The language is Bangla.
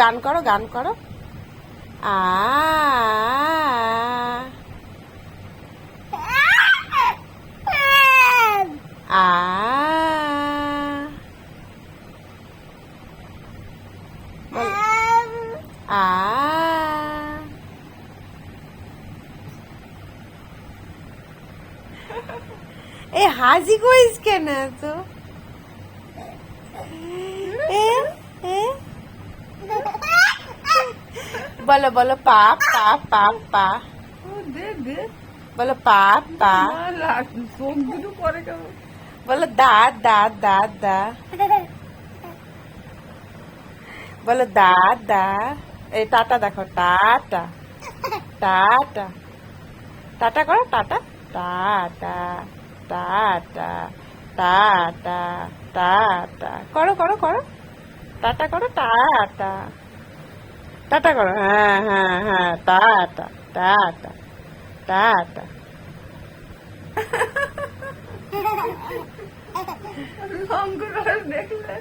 গান করো, গান করো। আ আ আ এ হাসি করিস কেন তো? এ এ বলো বলো পা পা পা পা বলো পা পা বলো দা দা দা দা বলো দা দা। এই টাটা দেখো, টাটা টাটা টাটা করো, tata tata tata tata tata করো করো করো, টাটা করো, টাটা টাটা করো, হ্যাঁ হ্যাঁ হ্যাঁ, টাটা টাটা টাটা। দেখলে